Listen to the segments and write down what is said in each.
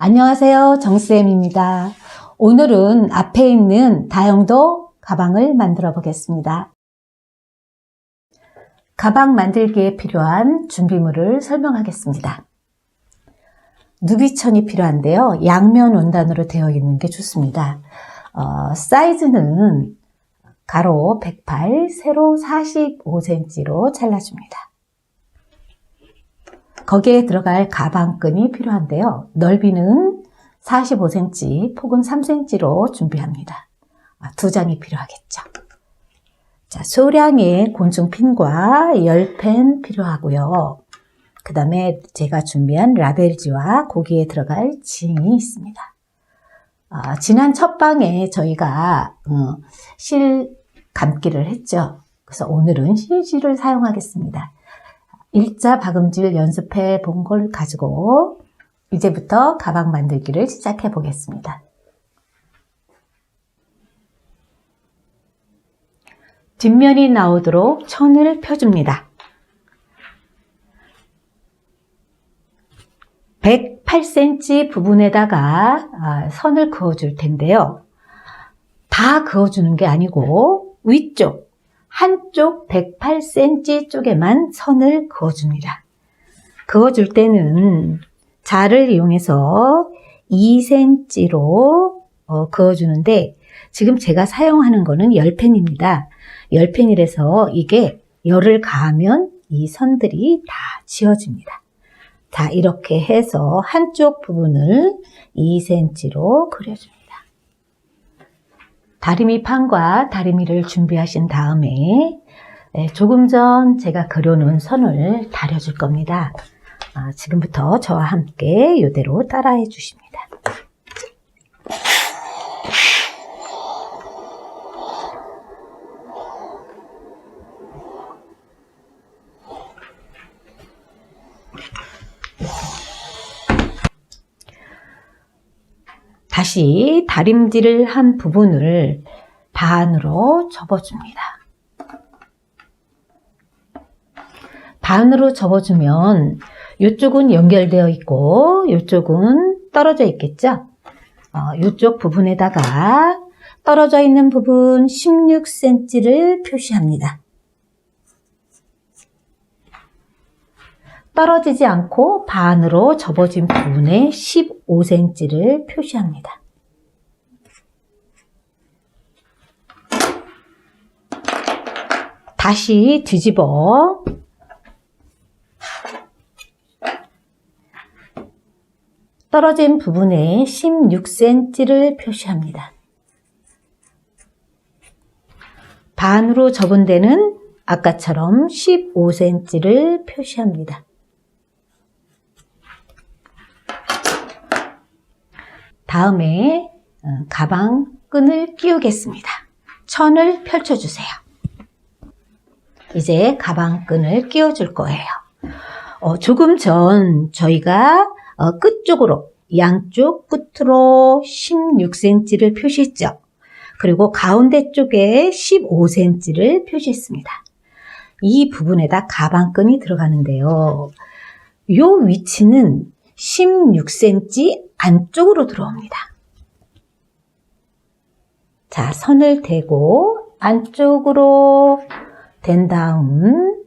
안녕하세요. 정쌤입니다. 오늘은 앞에 있는 다용도 가방을 만들어 보겠습니다. 가방 만들기에 필요한 준비물을 설명하겠습니다. 누비천이 필요한데요. 양면 원단으로 되어 있는 게 좋습니다. 사이즈는 가로 108, 세로 45cm로 잘라줍니다. 거기에 들어갈 가방끈이 필요한데요. 넓이는 45cm, 폭은 3cm로 준비합니다. 2장이 필요하겠죠. 자, 소량의 곤충핀과 열펜 필요하고요. 그 다음에 제가 준비한 라벨지와 거기에 들어갈 징이 있습니다. 지난 첫 방에 저희가 실 감기를 했죠. 그래서 오늘은 실지를 사용하겠습니다. 일자 박음질 연습해 본 걸 가지고 이제부터 가방 만들기를 시작해 보겠습니다. 뒷면이 나오도록 천을 펴줍니다. 108cm 부분에다가 선을 그어줄 텐데요. 다 그어주는 게 아니고 위쪽 한쪽 108cm 쪽에만 선을 그어줍니다. 그어줄 때는 자를 이용해서 2cm로 그어주는데 지금 제가 사용하는 거는 열펜입니다. 열펜이라서 이게 열을 가하면 이 선들이 다 지워집니다. 자, 이렇게 해서 한쪽 부분을 2cm로 그려줍니다. 다리미 판과 다리미를 준비하신 다음에 조금 전 제가 그려놓은 선을 다려줄 겁니다. 지금부터 저와 함께 이대로 따라해 주십니다. 다시 다림질을 한 부분을 반으로 접어줍니다. 반으로 접어주면 이쪽은 연결되어 있고 이쪽은 떨어져 있겠죠? 이쪽 부분에다가 떨어져 있는 부분 16cm를 표시합니다. 떨어지지 않고 반으로 접어진 부분에 15cm를 표시합니다. 다시 뒤집어 떨어진 부분에 16cm를 표시합니다. 반으로 접은 데는 아까처럼 15cm를 표시합니다. 다음에 가방 끈을 끼우겠습니다. 천을 펼쳐주세요. 이제 가방 끈을 끼워줄 거예요. 조금 전 저희가 끝쪽으로 양쪽 끝으로 16cm를 표시했죠. 그리고 가운데 쪽에 15cm를 표시했습니다. 이 부분에다 가방 끈이 들어가는데요. 이 위치는 16cm 안쪽으로 들어옵니다. 자, 선을 대고 안쪽으로 댄 다음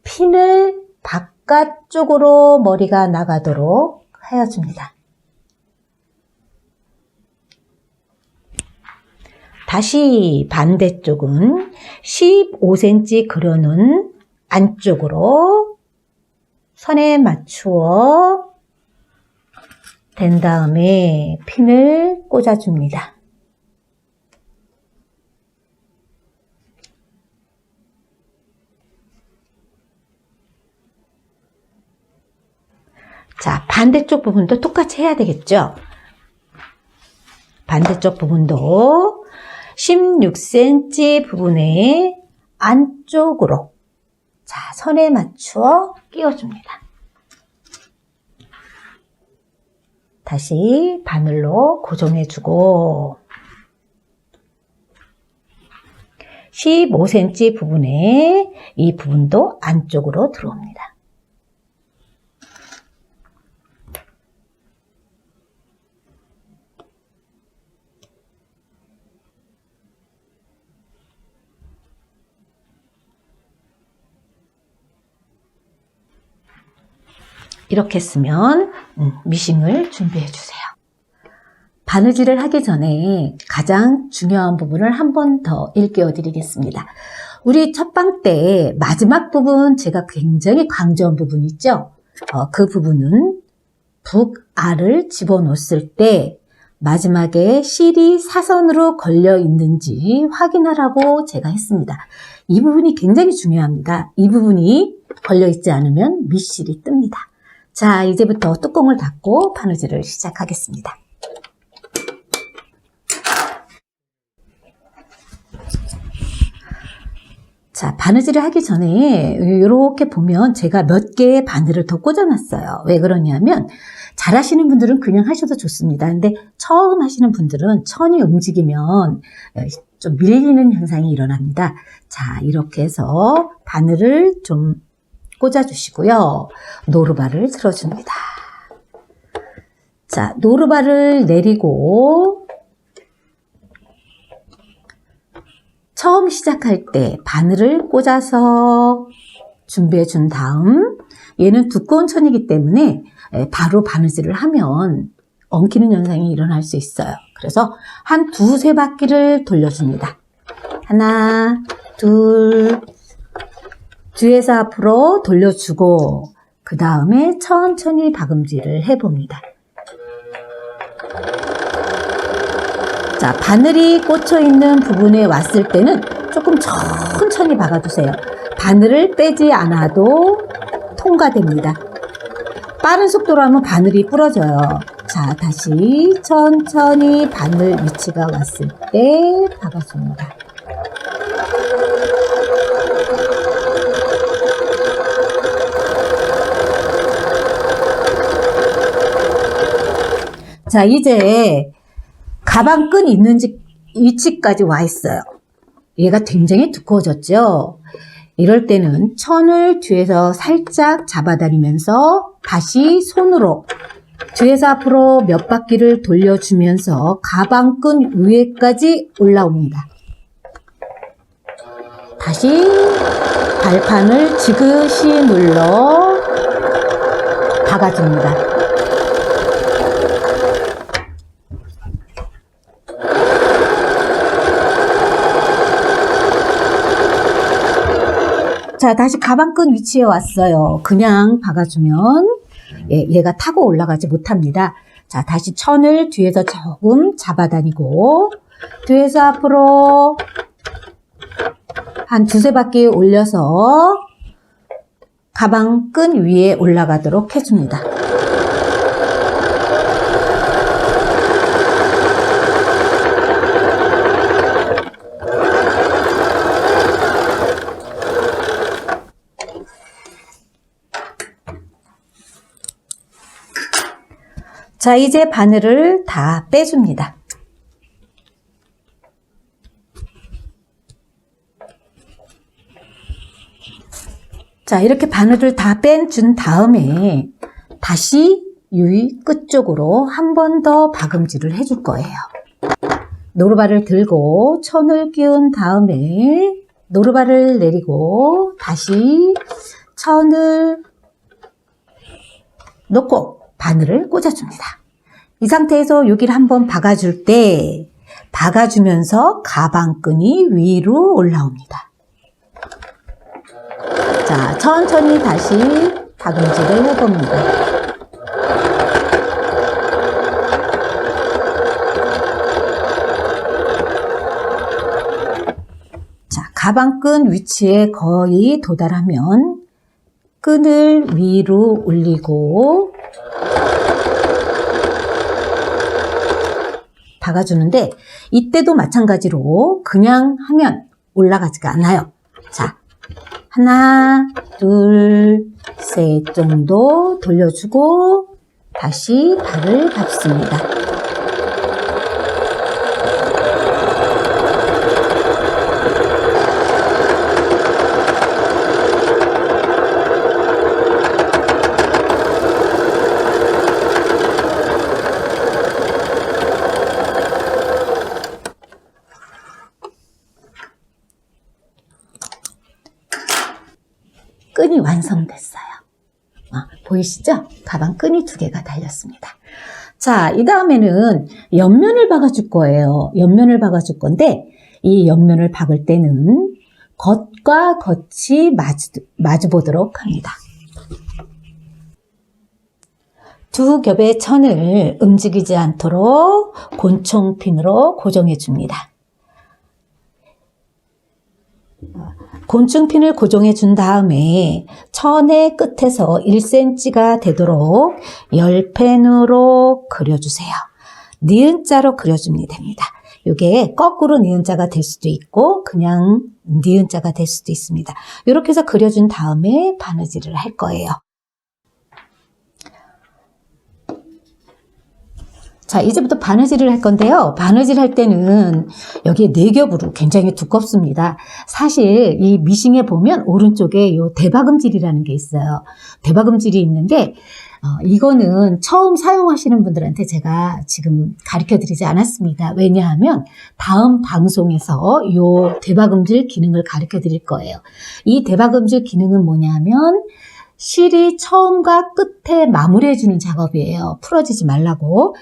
핀을 바깥쪽으로 머리가 나가도록 헤어줍니다. 다시 반대쪽은 15cm 그려놓은 안쪽으로 선에 맞추어 댄 다음에 핀을 꽂아줍니다. 자, 반대쪽 부분도 똑같이 해야 되겠죠? 반대쪽 부분도 16cm 부분에 안쪽으로 자, 선에 맞추어 끼워줍니다. 다시 바늘로 고정해주고 15cm 부분에 이 부분도 안쪽으로 들어옵니다. 이렇게 했으면 미싱을 준비해 주세요. 바느질을 하기 전에 가장 중요한 부분을 한 번 더 일깨워 드리겠습니다. 우리 첫방 때 마지막 부분 제가 굉장히 강조한 부분 있죠? 그 부분은 북알을 집어넣었을 때 마지막에 실이 사선으로 걸려 있는지 확인하라고 제가 했습니다. 이 부분이 굉장히 중요합니다. 이 부분이 걸려 있지 않으면 밑실이 뜹니다. 자, 이제부터 뚜껑을 닫고 바느질을 시작하겠습니다. 자, 바느질을 하기 전에 이렇게 보면 제가 몇 개의 바늘을 더 꽂아놨어요. 왜 그러냐면 잘 하시는 분들은 그냥 하셔도 좋습니다. 근데 처음 하시는 분들은 천이 움직이면 좀 밀리는 현상이 일어납니다. 자, 이렇게 해서 바늘을 좀 꽂아주시고요. 노루발을 들어줍니다. 자, 노루발을 내리고 처음 시작할 때 바늘을 꽂아서 준비해 준 다음 얘는 두꺼운 천이기 때문에 바로 바느질을 하면 엉키는 현상이 일어날 수 있어요. 그래서 한 두세 바퀴를 돌려줍니다. 하나, 둘, 뒤에서 앞으로 돌려주고 그 다음에 천천히 박음질을 해봅니다. 자, 바늘이 꽂혀 있는 부분에 왔을 때는 조금 천천히 박아주세요. 바늘을 빼지 않아도 통과됩니다. 빠른 속도로 하면 바늘이 부러져요. 자, 다시 천천히 바늘 위치가 왔을 때 박아줍니다. 자, 이제 가방끈이 있는 위치까지 와 있어요. 얘가 굉장히 두꺼워졌죠? 이럴 때는 천을 뒤에서 살짝 잡아다니면서 다시 손으로 뒤에서 앞으로 몇 바퀴를 돌려주면서 가방끈 위에까지 올라옵니다. 다시 발판을 지그시 눌러 박아줍니다. 자, 다시 가방끈 위치에 왔어요. 그냥 박아주면 얘가 타고 올라가지 못합니다. 자, 다시 천을 뒤에서 조금 잡아다니고 뒤에서 앞으로 한 두세 바퀴 올려서 가방끈 위에 올라가도록 해줍니다. 자, 이제 바늘을 다 빼줍니다. 자, 이렇게 바늘을 다 빼준 다음에 다시 유이 끝쪽으로 한 번 더 박음질을 해줄 거예요. 노루발을 들고 천을 끼운 다음에 노루발을 내리고 다시 천을 놓고 바늘을 꽂아줍니다. 이 상태에서 여기를 한번 박아줄 때 박아주면서 가방끈이 위로 올라옵니다. 자, 천천히 다시 박음질을 해봅니다. 자, 가방끈 위치에 거의 도달하면 끈을 위로 올리고 박아주는데 이때도 마찬가지로 그냥 하면 올라가지가 않아요. 자, 하나, 둘, 셋 정도 돌려주고 다시 발을 밟습니다. 끈이 완성됐어요. 보이시죠? 가방 끈이 2개가 달렸습니다. 자, 이 다음에는 옆면을 박아줄 거예요. 옆면을 박아줄 건데 이 옆면을 박을 때는 겉과 겉이 마주 보도록 합니다. 2 겹의 천을 움직이지 않도록 곤충핀으로 고정해 줍니다. 곤충핀을 고정해 준 다음에 천의 끝에서 1cm가 되도록 열펜으로 그려주세요. 니은자로 그려주면 됩니다. 이게 거꾸로 니은자가 될 수도 있고 그냥 니은자가 될 수도 있습니다. 이렇게 해서 그려준 다음에 바느질을 할 거예요. 자, 이제부터 바느질을 할 건데요. 바느질 할 때는 여기에 4겹으로 굉장히 두껍습니다. 사실 이 미싱에 보면 오른쪽에 요 대박음질이라는 게 있어요. 대박음질이 있는데 이거는 처음 사용하시는 분들한테 제가 지금 가르쳐 드리지 않았습니다. 왜냐하면 다음 방송에서 요 대박음질 기능을 가르쳐 드릴 거예요. 이 대박음질 기능은 뭐냐면 실이 처음과 끝에 마무리해주는 작업이에요. 풀어지지 말라고.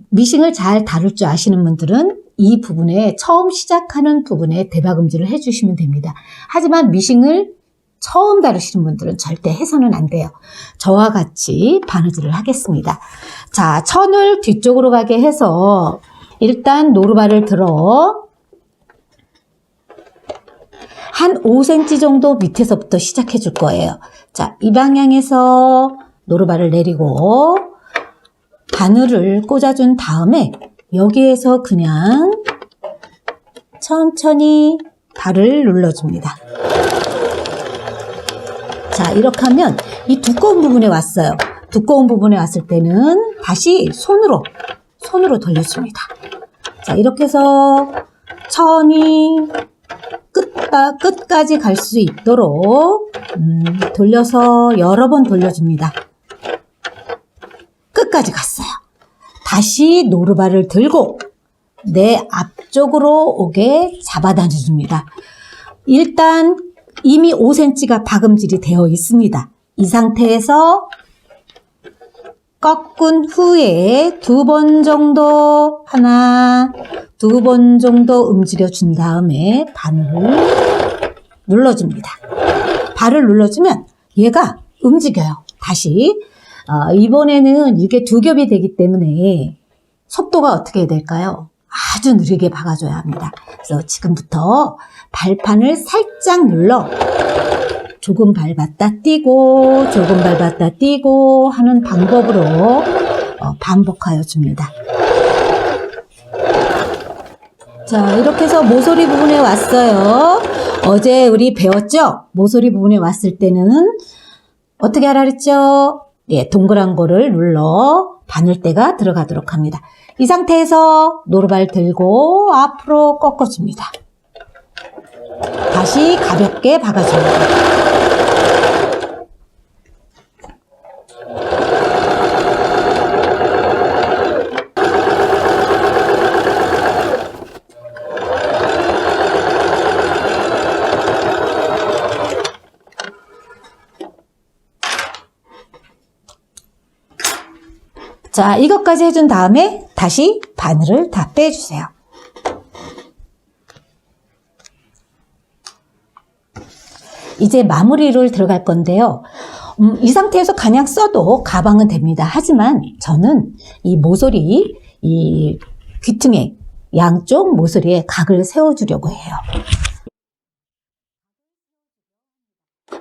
미싱을 잘 다룰 줄 아시는 분들은 이 부분에 처음 시작하는 부분에 대박음질을 해주시면 됩니다. 하지만 미싱을 처음 다루시는 분들은 절대 해서는 안 돼요. 저와 같이 바느질을 하겠습니다. 자, 천을 뒤쪽으로 가게 해서 일단 노루발을 들어 한 5cm 정도 밑에서부터 시작해 줄 거예요. 자, 이 방향에서 노루발을 내리고 바늘을 꽂아준 다음에 여기에서 그냥 천천히 발을 눌러줍니다. 자, 이렇게 하면 이 두꺼운 부분에 왔어요. 두꺼운 부분에 왔을 때는 다시 손으로 돌려줍니다. 자, 이렇게 해서 천이 끝까지 갈 수 있도록 돌려서 여러 번 돌려줍니다. 끝까지 갔어요. 다시 노루발을 들고 내 앞쪽으로 오게 잡아다녀줍니다. 일단 이미 5cm가 박음질이 되어 있습니다. 이 상태에서 꺾은 후에 2번 정도 하나, 2번 정도 움직여 준 다음에 바늘을 눌러줍니다. 발을 눌러주면 얘가 움직여요. 다시 이번에는 이게 2겹이 되기 때문에 속도가 어떻게 될까요? 아주 느리게 박아줘야 합니다. 그래서 지금부터 발판을 살짝 눌러 조금 밟았다 띄고 조금 밟았다 띄고 하는 방법으로 반복하여 줍니다. 자, 이렇게 해서 모서리 부분에 왔어요. 어제 우리 배웠죠? 모서리 부분에 왔을 때는 어떻게 하라 그랬죠? 예, 동그란 거를 눌러 바늘대가 들어가도록 합니다. 이 상태에서 노루발 들고 앞으로 꺾어줍니다. 다시 가볍게 박아줍니다. 자, 이것까지 해준 다음에 다시 바늘을 다 빼주세요. 이제 마무리를 들어갈 건데요. 이 상태에서 그냥 써도 가방은 됩니다. 하지만 저는 이 모서리, 이 귀퉁이 양쪽 모서리에 각을 세워주려고 해요.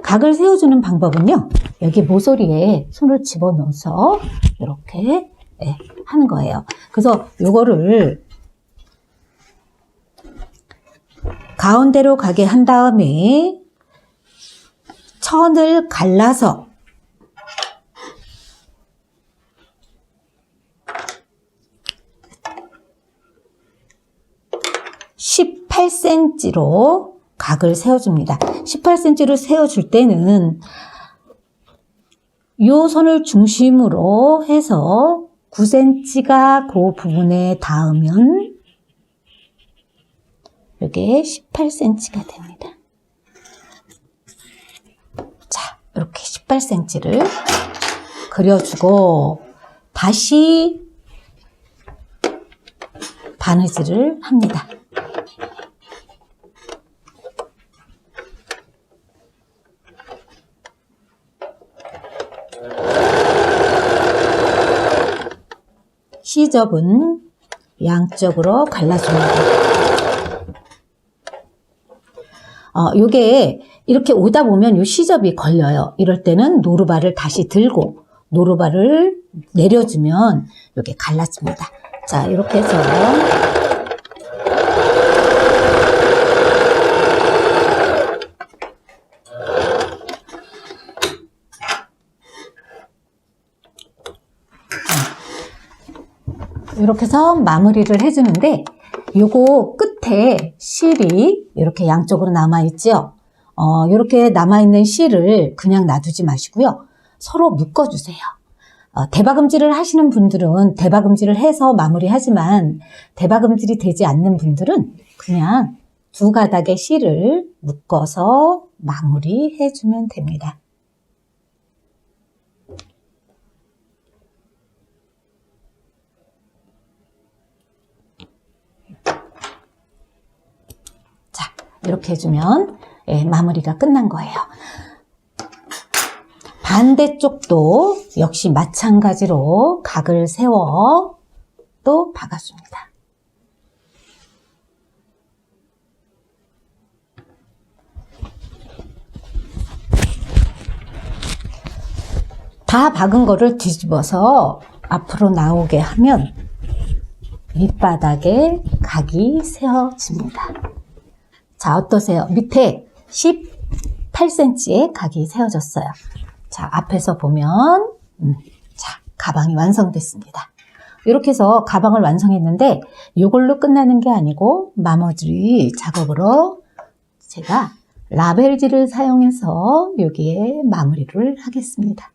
각을 세워주는 방법은요. 여기 모서리에 손을 집어넣어서 이렇게 하는 거예요. 그래서 이거를 가운데로 가게 한 다음에 천을 갈라서 (18cm로) 각을 세워줍니다. 18cm로 세워줄 때는 이 선을 중심으로 해서 9cm가 그 부분에 닿으면 이게 18cm가 됩니다. 자, 이렇게 18cm를 그려주고 다시 바느질을 합니다. 시접은 양쪽으로 갈라줍니다. 요게 이렇게 오다 보면 요 시접이 걸려요. 이럴 때는 노루발을 다시 들고 노루발을 내려주면 요게 갈라집니다. 자, 이렇게 해서 이렇게 해서 마무리를 해주는데 요거 끝에 실이 이렇게 양쪽으로 남아있죠. 이렇게 남아있는 실을 그냥 놔두지 마시고요. 서로 묶어주세요. 대박음질을 하시는 분들은 대박음질을 해서 마무리하지만 대박음질이 되지 않는 분들은 그냥 두 가닥의 실을 묶어서 마무리해주면 됩니다. 이렇게 해주면 마무리가 끝난 거예요. 반대쪽도 역시 마찬가지로 각을 세워 또 박아줍니다. 다 박은 거를 뒤집어서 앞으로 나오게 하면 밑바닥에 각이 세워집니다. 자, 어떠세요? 밑에 18cm의 각이 세워졌어요. 자, 앞에서 보면 자, 가방이 완성됐습니다. 이렇게 해서 가방을 완성했는데 이걸로 끝나는 게 아니고 마무리 작업으로 제가 라벨지를 사용해서 여기에 마무리를 하겠습니다.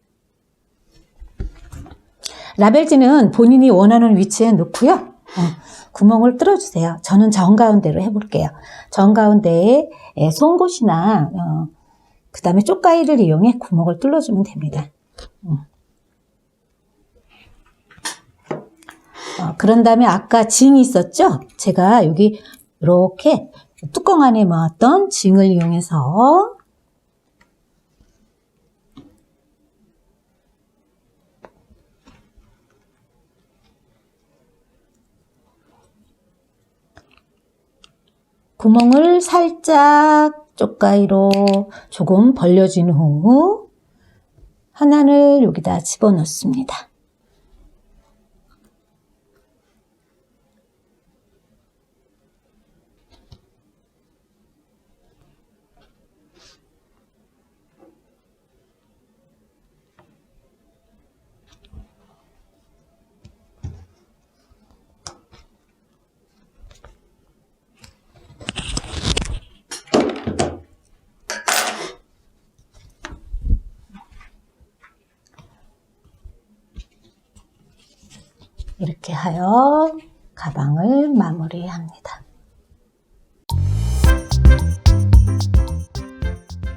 라벨지는 본인이 원하는 위치에 놓고요. 구멍을 뚫어주세요. 저는 정가운데로 해볼게요. 정가운데에 송곳이나 그 다음에 쪽가위를 이용해 구멍을 뚫어주면 됩니다. 그런 다음에 아까 징이 있었죠? 제가 여기 이렇게 뚜껑 안에 모았던 징을 이용해서 구멍을 살짝 쪽가위로 조금 벌려준 후 하나를 여기다 집어넣습니다. 이렇게 하여 가방을 마무리합니다.